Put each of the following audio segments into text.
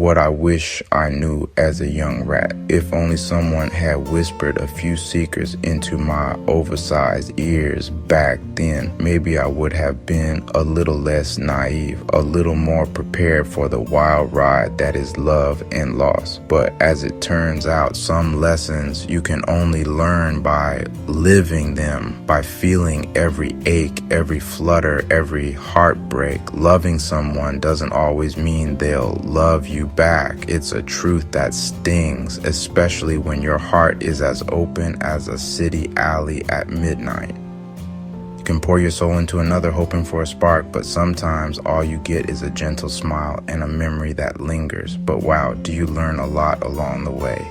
what I wish I knew as a young rat. If only someone had whispered a few secrets into my oversized ears back then, maybe I would have been a little less naive, a little more prepared for the wild ride that is love and loss. But as it turns out, some lessons you can only learn by living them, by feeling every ache, every flutter, every heartbreak. Loving someone doesn't always mean they'll love you back. It's a truth that stings, especially when your heart is as open as a city alley at midnight. You can pour your soul into another hoping for a spark, but sometimes all you get is a gentle smile and a memory that lingers. But wow, do you learn a lot along the way.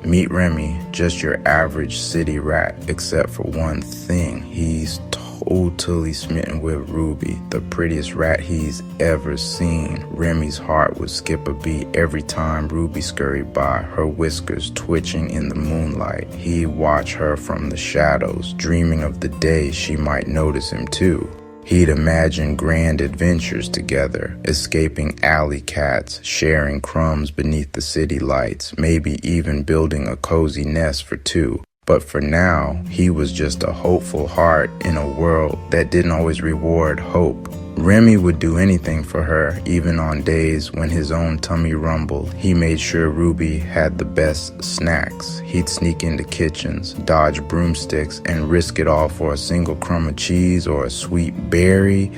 Meet Remy, just your average city rat, except for one thing. He's totally smitten with Ruby, the prettiest rat he's ever seen. Remy's heart would skip a beat every time Ruby scurried by, her whiskers twitching in the moonlight. He'd watch her from the shadows, dreaming of the day she might notice him too. He'd imagine grand adventures together, escaping alley cats, sharing crumbs beneath the city lights, maybe even building a cozy nest for two. But for now, he was just a hopeful heart in a world that didn't always reward hope. Remy would do anything for her, even on days when his own tummy rumbled. He made sure Ruby had the best snacks. He'd sneak into kitchens, dodge broomsticks, and risk it all for a single crumb of cheese or a sweet berry.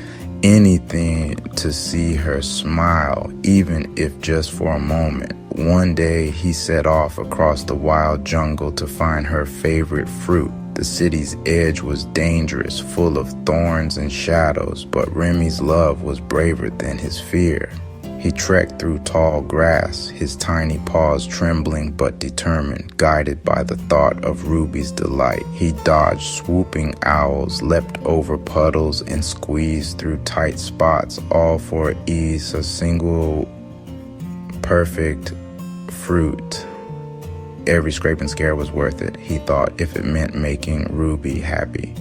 Anything to see her smile, even if just for a moment. One day, he set off across the wild jungle to find her favorite fruit. The city's edge was dangerous, full of thorns and shadows, but Remy's love was braver than his fear. He trekked through tall grass, his tiny paws trembling but determined, guided by the thought of Ruby's delight. He dodged swooping owls, leapt over puddles, and squeezed through tight spots, all for ease, a single perfect fruit. Every scrape and scare was worth it, he thought, if it meant making Ruby happy.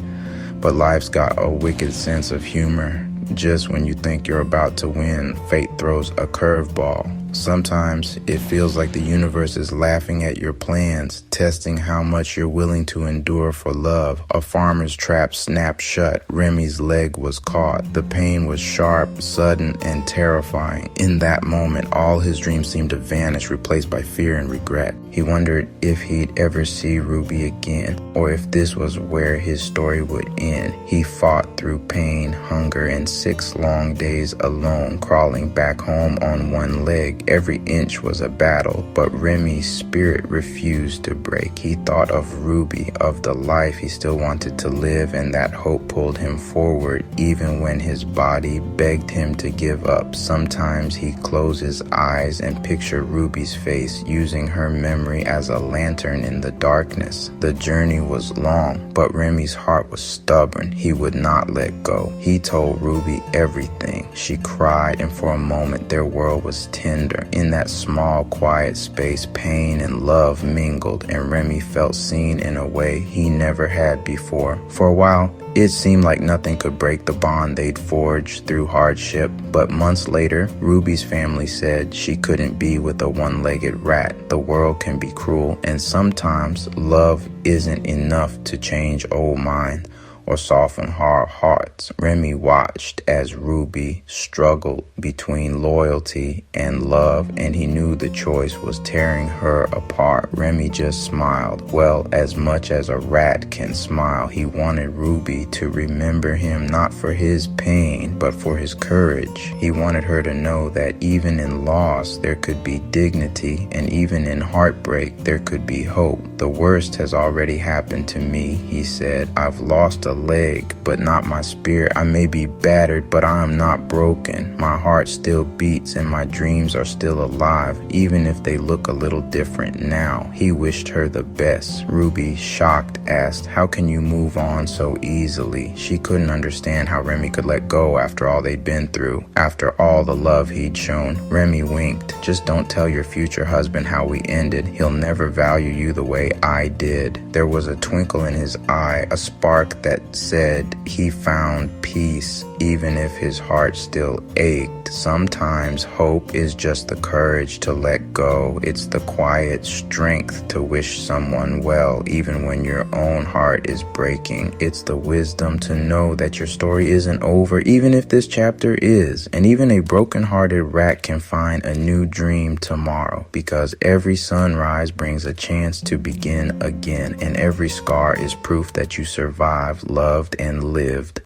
But life's got a wicked sense of humor. Just when you think you're about to win, fate throws a curveball. Sometimes it feels like the universe is laughing at your plans, testing how much you're willing to endure for love. A farmer's trap snapped shut. Remy's leg was caught. The pain was sharp, sudden, and terrifying. In that moment, all his dreams seemed to vanish, replaced by fear and regret. He wondered if he'd ever see Ruby again, or if this was where his story would end. He fought through pain, hunger, and 6 long days alone, crawling back home on one leg. Every inch was a battle, but Remy's spirit refused to break. He thought of Ruby, of the life he still wanted to live, and that hope pulled him forward, even when his body begged him to give up. Sometimes he'd close his eyes and picture Ruby's face, using her memory as a lantern in the darkness. The journey was long, but Remy's heart was stubborn. He would not let go. He told Ruby everything. She cried, and for a moment their world was tender. In that small, quiet space, pain and love mingled, and Remy felt seen in a way he never had before. For a while, it seemed like nothing could break the bond they'd forged through hardship, but months later, Ruby's family said she couldn't be with a one-legged rat. The world can be cruel, and sometimes love isn't enough to change old minds or soften hard hearts. Remy watched as Ruby struggled between loyalty and love, and he knew the choice was tearing her apart. Remy just smiled. Well, as much as a rat can smile, he wanted Ruby to remember him not for his pain, but for his courage. He wanted her to know that even in loss, there could be dignity, and even in heartbreak, there could be hope. The worst has already happened to me, he said. I've lost a leg, but not my spirit. I may be battered, but I am not broken. My heart still beats and my dreams are still alive, even if they look a little different now. He wished her the best. Ruby, shocked, asked, "How can you move on so easily?" She couldn't understand how Remy could let go after all they'd been through, after all the love he'd shown. Remy winked. "Just don't tell your future husband how we ended. He'll never value you the way I did." There was a twinkle in his eye, a spark that said he found peace even if his heart still ached. Sometimes hope is just the courage to let go. It's the quiet strength to wish someone well even when your own heart is breaking. It's the wisdom to know that your story isn't over even if this chapter is. And even a broken-hearted rat can find a new dream tomorrow, because every sunrise brings a chance to begin again, and every scar is proof that you survived, loved, and lived.